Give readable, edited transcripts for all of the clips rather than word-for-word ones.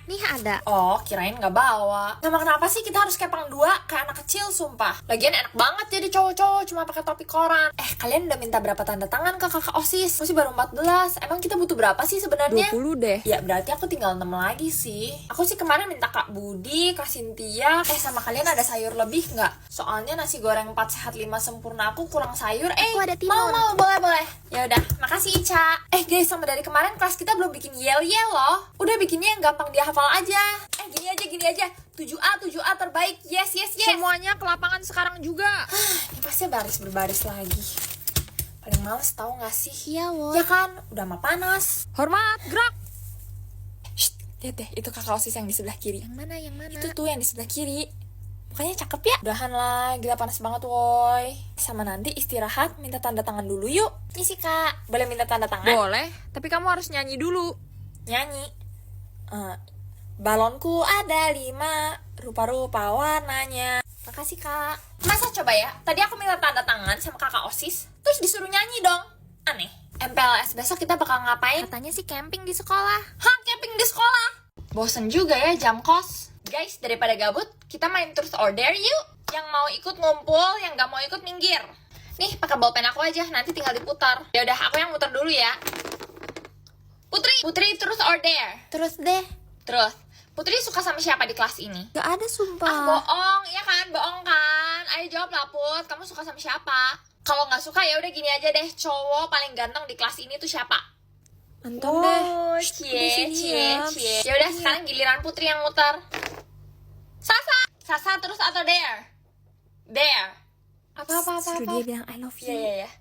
Nih ada. Oh, kirain nggak bawa. Sama kenapa sih kita harus kepang dua? Kayak anak kecil, sumpah. Lagian enak banget jadi cowok-cowok cuma pakai topi koran. Kalian udah minta berapa tanda tangan ke kakak OSIS? Masih baru 14. Emang kita butuh berapa sih sebenarnya? 20 deh. Ya, berarti aku tinggal 6 lagi sih. Aku sih kemarin minta Kak Budi, Kak Cynthia. Sama kalian ada sayur lebih nggak? Soalnya nasi goreng 4 sehat 5 sempurna aku kurang sayur. Aku ada timun. Mau, boleh. Ya udah, makasih Ica. Guys, sama dari kemarin kelas kita belum bikin yel-yel loh. Udah bikinnya yang gampang dihafal aja. Gini aja. 7A terbaik. Yes. Semuanya ke lapangan sekarang juga. Ini pasti baris berbaris lagi. Paling males tau gak sih? Iya, Woi. Ya kan, udah mah panas. Hormat, gerak. Shh, lihat deh, itu kakak OSIS yang di sebelah kiri. Yang mana? Itu tuh yang di sebelah kiri. Mukanya cakep ya. Udahan lah, gila panas banget woi. Sama nanti istirahat, minta tanda tangan dulu yuk. Ini sih kak, boleh minta tanda tangan? Boleh, tapi kamu harus nyanyi dulu. Nyanyi. Balonku ada 5, rupa-rupa warnanya. Makasih kak. Masa coba ya, tadi aku minta tanda tangan sama kakak OSIS, terus disuruh nyanyi dong. Aneh. MPLS besok kita bakal ngapain? Katanya sih camping di sekolah. Hah, camping di sekolah? Bosen juga ya jam kos. Guys, daripada gabut, kita main truth or dare yuk. Yang mau ikut ngumpul, yang gak mau ikut minggir. Nih, pakai bolpen aku aja, nanti tinggal diputar. Ya udah, aku yang muter dulu ya. Putri, truth or dare? Terus deh. Truth. Putri suka sama siapa di kelas ini? Gak ada sumpah. Bohong, iya kan? Bohong kan? Ayo jawab lah, Put. Kamu suka sama siapa? Kalau nggak suka ya udah gini aja deh. Cowok paling ganteng di kelas ini tuh siapa? Anton deh. Cie. Ya udah, sekarang giliran Putri yang muter. Sasa terus atau dare? Dare. Apa? Suruh dia bilang I love you. Iya.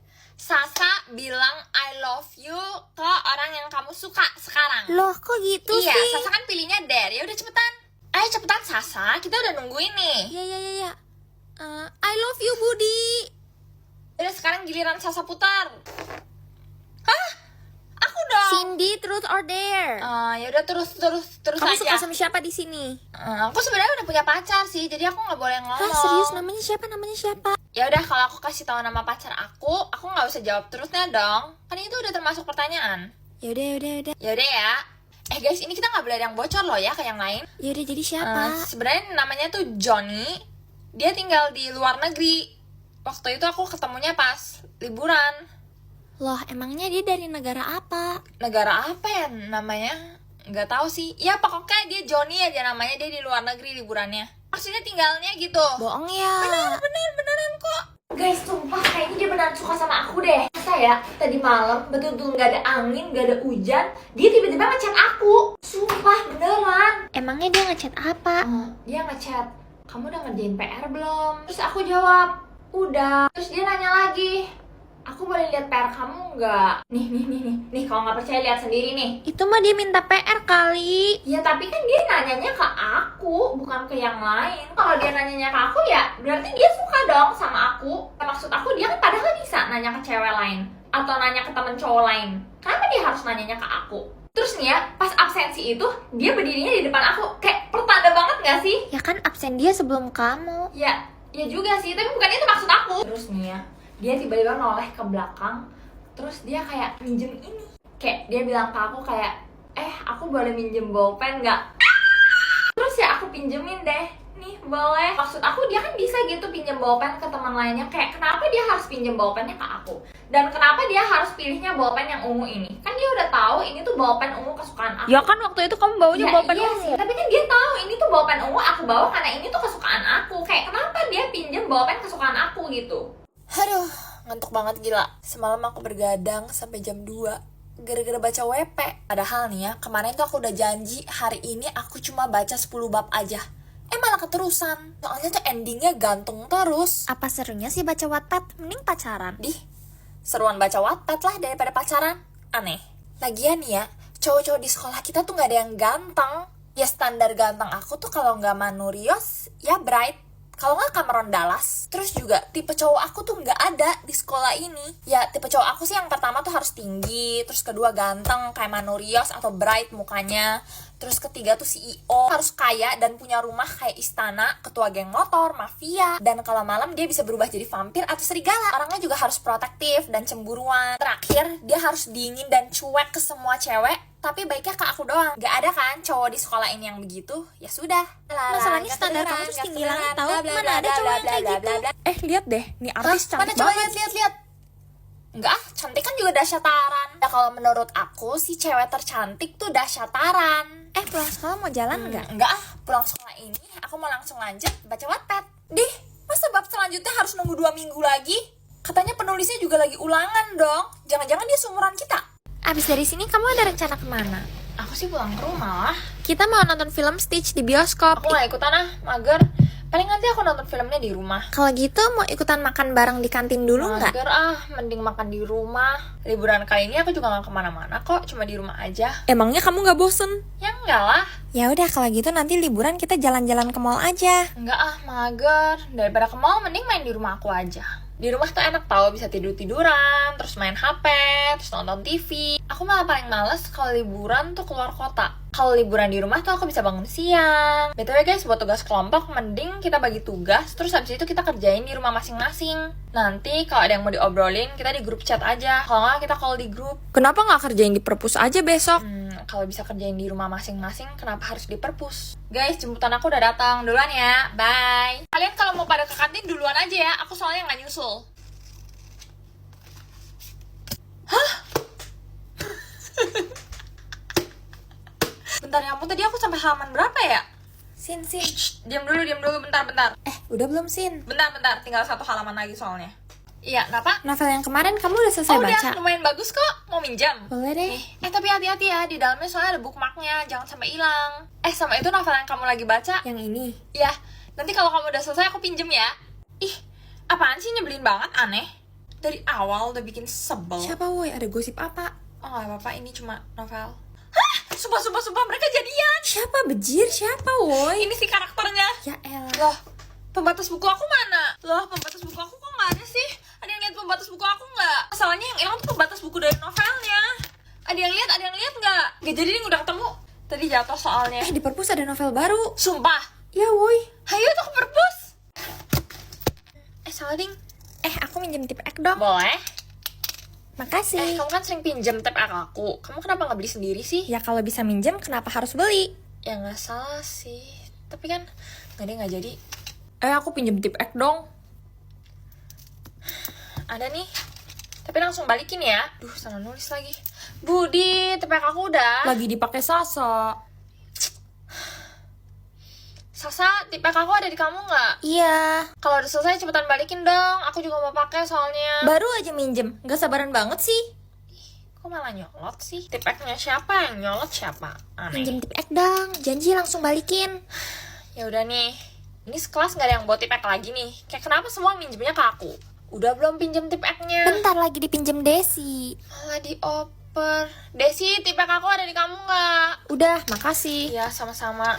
Sasa bilang I love you ke orang yang kamu suka sekarang. Loh, kok gitu Iya, sih? Sasa kan pilihnya dare. Ya udah cepetan. Ayo cepetan Sasa, kita udah nungguin nih. Iya. I love you, Budi. Udah sekarang giliran Sasa putar. Hah? Aku dong. Cindy, truth or dare? Ya udah terus Kamu aja. suka sama siapa di sini? Aku sebenarnya udah punya pacar sih, jadi aku nggak boleh ngomong. Hah, serius? Namanya siapa? Ya udah, kalau aku kasih tahu nama pacar aku nggak usah jawab terusnya dong. Kan itu udah termasuk pertanyaan. Yaudah. Ya udah ya. Guys, ini kita nggak boleh ada yang bocor loh ya ke yang lain. Yaudah, jadi siapa? Sebenarnya namanya tuh Johnny. Dia tinggal di luar negeri. Waktu itu aku ketemunya pas liburan. Loh, emangnya dia dari negara apa? Negara apa ya namanya? Nggak tahu sih. Ya pokoknya dia Johnny aja namanya. Dia di luar negeri liburannya. Maksudnya tinggalnya gitu. Bohong ya. Beneran kok. Guys, sumpah kayaknya dia beneran suka sama aku deh. Masa ya, tadi malam betul-betul nggak ada angin, nggak ada hujan, dia tiba-tiba ngechat aku. Sumpah, beneran. Emangnya dia ngechat apa? Dia ngechat, kamu udah ngerjain PR belum? Terus aku jawab, udah. Terus dia nanya lagi, aku boleh lihat PR kamu nggak? Nih, kalau nggak percaya lihat sendiri nih. Itu mah dia minta PR kali. Ya tapi kan dia nanyanya ke aku, bukan ke yang lain. Kalau dia nanyanya ke aku ya berarti dia suka dong sama aku. Maksud aku dia kan padahal bisa nanya ke cewek lain atau nanya ke temen cowok lain. Kenapa dia harus nanyanya ke aku? Terus nih ya, pas absensi itu dia berdirinya di depan aku. Kayak pertanda banget gak sih? Ya kan absen dia sebelum kamu. Ya juga sih, tapi bukan itu maksud aku. Terus nih ya, dia tiba-tiba noleh ke belakang. Terus dia kayak minjem ini. Kayak dia bilang ke aku kayak, aku boleh minjem bolpen gak? Terus ya aku pinjemin deh. Nih boleh. Maksud aku dia kan bisa gitu pinjem bolpen ke teman lainnya. Kayak kenapa dia harus pinjem bolpennya ke aku? Dan kenapa dia harus pilihnya bolpen yang ungu ini? Kan dia udah tahu ini tuh bolpen ungu kesukaan aku. Ya kan waktu itu kamu baunya bolpen iya ungu. sih, tapi kan dia tahu ini tuh bolpen ungu aku bawa karena ini tuh kesukaan aku. Kayak kenapa dia pinjem bolpen kesukaan aku gitu? Aduh, ngantuk banget gila. Semalam aku bergadang sampai jam 2 gara-gara baca WP. Padahal nih ya, kemarin tuh aku udah janji hari ini aku cuma baca 10 bab aja. Malah keterusan. Soalnya tuh endingnya gantung terus. Apa serunya sih baca Wattpad? Mending pacaran. Seruan baca Wattpad lah daripada pacaran. Aneh. Lagian ya, cowok-cowok di sekolah kita tuh gak ada yang ganteng. Ya standar ganteng aku tuh kalau gak Manurios, ya Bright. Kalau nggak Cameron Dallas. Terus juga tipe cowok aku tuh nggak ada di sekolah ini. Ya tipe cowok aku sih yang pertama tuh harus tinggi, terus kedua ganteng kayak Manurios atau Bright mukanya, Terus ketiga tuh CEO, harus kaya dan punya rumah kayak istana, ketua geng motor, mafia. Dan kalau malam dia bisa berubah jadi vampir atau serigala. Orangnya juga harus protektif dan cemburuan. Terakhir, dia harus dingin dan cuek ke semua cewek, tapi baiknya ke aku doang. Gak ada kan cowok di sekolah ini yang begitu? Ya sudah. Masalahnya standar kamu tuh tinggi langit tau. Mana ada cowok yang kayak gitu. Lihat deh, nih artis Mana cantik coba banget. lihat. Enggak ah, cantik kan juga dasyataran. Ya kalau menurut aku si cewek tercantik tuh dasyataran. Pulang sekolah mau jalan nggak? Enggak ah, pulang sekolah ini aku mau langsung lanjut baca Wattpad. Dih, masa bab selanjutnya harus nunggu 2 minggu lagi? Katanya penulisnya juga lagi ulangan dong. Jangan-jangan dia seumuran kita. Abis dari sini kamu ada rencana kemana? Aku sih pulang ke rumah lah. Kita mau nonton film Stitch di bioskop. Aku gak ikutan ah, mager. Paling nanti aku nonton filmnya di rumah. Kalau gitu mau ikutan makan bareng di kantin dulu nggak? Mager ah, mending makan di rumah. Liburan kali ini aku juga gak kemana-mana kok, cuma di rumah aja. Emangnya kamu nggak bosen? Ya enggak lah. Ya udah kalau gitu nanti liburan kita jalan-jalan ke mall aja. Enggak ah, mager. Daripada ke mall, mending main di rumah aku aja. Di rumah tuh enak tau, bisa tidur-tiduran, terus main HP, terus nonton TV. Aku malah paling males kalau liburan tuh keluar kota. Kalau liburan di rumah tuh aku bisa bangun siang. BTW guys, buat tugas kelompok, mending kita bagi tugas, terus habis itu kita kerjain di rumah masing-masing. Nanti kalau ada yang mau diobrolin, kita di grup chat aja. Kalau nggak, kita call di grup. Kenapa nggak kerjain di perpus aja besok? Kalau bisa kerjain di rumah masing-masing, kenapa harus di perpus? Guys, jemputan aku udah datang. Duluan ya, bye. Kalian kalau mau pada ke kantin duluan aja ya, aku soalnya nggak nyusul. Bentar ya ampun, tadi aku sampai halaman berapa ya? Sin. Diam dulu, bentar. Udah belum Sin? Bentar, tinggal 1 halaman lagi soalnya. Iya, kenapa? Novel yang kemarin kamu udah selesai Oh, baca? udah, lumayan bagus kok. Mau minjam? Boleh deh. Tapi hati-hati ya, di dalamnya soalnya ada bookmarknya, jangan sampai hilang. Sama itu novel yang kamu lagi baca? Yang ini. Ya, nanti kalau kamu udah selesai aku pinjem ya. Ih, apaan sih, nyebelin banget, aneh. Dari awal udah bikin sebel. Siapa woi? Ada gosip apa? Oh, gak apa-apa, ini cuma novel. Hah, sumpah mereka jadian. Siapa bejir? Siapa woi? Ini si karakternya. Ya elah. Loh, pembatas buku aku mana? Loh, pembatas buku aku kok gak ada sih? Ada yang lihat pembatas buku aku nggak? Masalahnya yang hilang tuh pembatas buku dari novelnya. Ada yang lihat nggak? Gak jadi nih, udah ketemu. Tadi jatuh soalnya. Di perpus ada novel baru. Sumpah. Ya woi. Hayo tuh ke perpus. Salah ding. Aku minjem tip ek dong. Boleh. Makasih. Kamu kan sering pinjam tab aku. Kamu kenapa nggak beli sendiri sih? Ya kalau bisa minjem kenapa harus beli? Ya nggak salah sih. Tapi kan nggak jadi. Aku pinjem tip ek dong. Ada nih. Tapi langsung balikin ya. Duh, salah nulis lagi. Budi, tepek aku udah. Lagi dipakai Sasa. Sasa, tipek aku ada di kamu nggak? Iya. Kalau udah selesai cepetan balikin dong. Aku juga mau pakai soalnya. Baru aja minjem. Gak sabaran banget sih. Kok malah nyolot sih? Tipeknya siapa yang nyolot siapa? Aneh. Minjem tip ek dong. Janji langsung balikin. Ya udah nih. Ini sekelas nggak ada yang bawa tipek lagi nih. Kayak kenapa semua minjemnya ke aku? Udah belum pinjem tipeknya? Bentar lagi dipinjem Desi. Malah dioper. Desi, tipek aku ada di kamu nggak? Udah, makasih. Iya, sama-sama.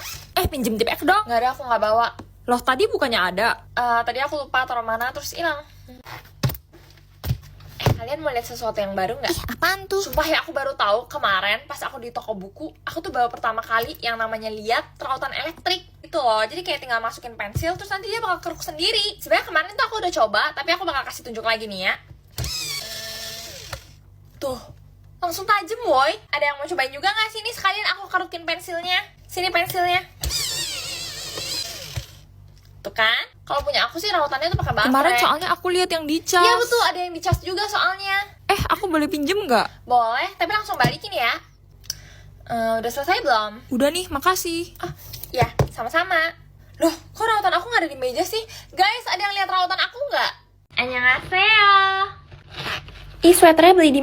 Pinjem tip ek dong. Nggak ada, aku nggak bawa. Loh, tadi bukannya ada. Tadi aku lupa taruh mana terus hilang. Kalian mau lihat sesuatu yang baru nggak? Apaan tuh? Sumpah ya, aku baru tahu kemarin pas aku di toko buku, aku tuh baru pertama kali yang namanya lihat rautan elektrik itu loh. Jadi kayak tinggal masukin pensil terus nanti dia bakal keruk sendiri. Sebenarnya kemarin tuh aku udah coba, tapi aku bakal kasih tunjuk lagi nih ya. Tuh, langsung tajam woy. Ada yang mau cobain juga nggak sih? Ini sekalian aku kerukin pensilnya. Sini pensilnya. Tuh kan? Kalau punya aku sih rautannya tuh pakai baterai. Kemarin soalnya aku lihat yang dicas. Iya betul, ada yang dicas juga soalnya. Aku boleh pinjem nggak? Boleh, tapi langsung balikin ya. Udah selesai belum? Udah nih, makasih. Ya, sama-sama. Loh, kok rautan aku nggak ada di meja sih? Guys, ada yang lihat rautan aku nggak? Annyeonghaseyo. Sweaternya beli di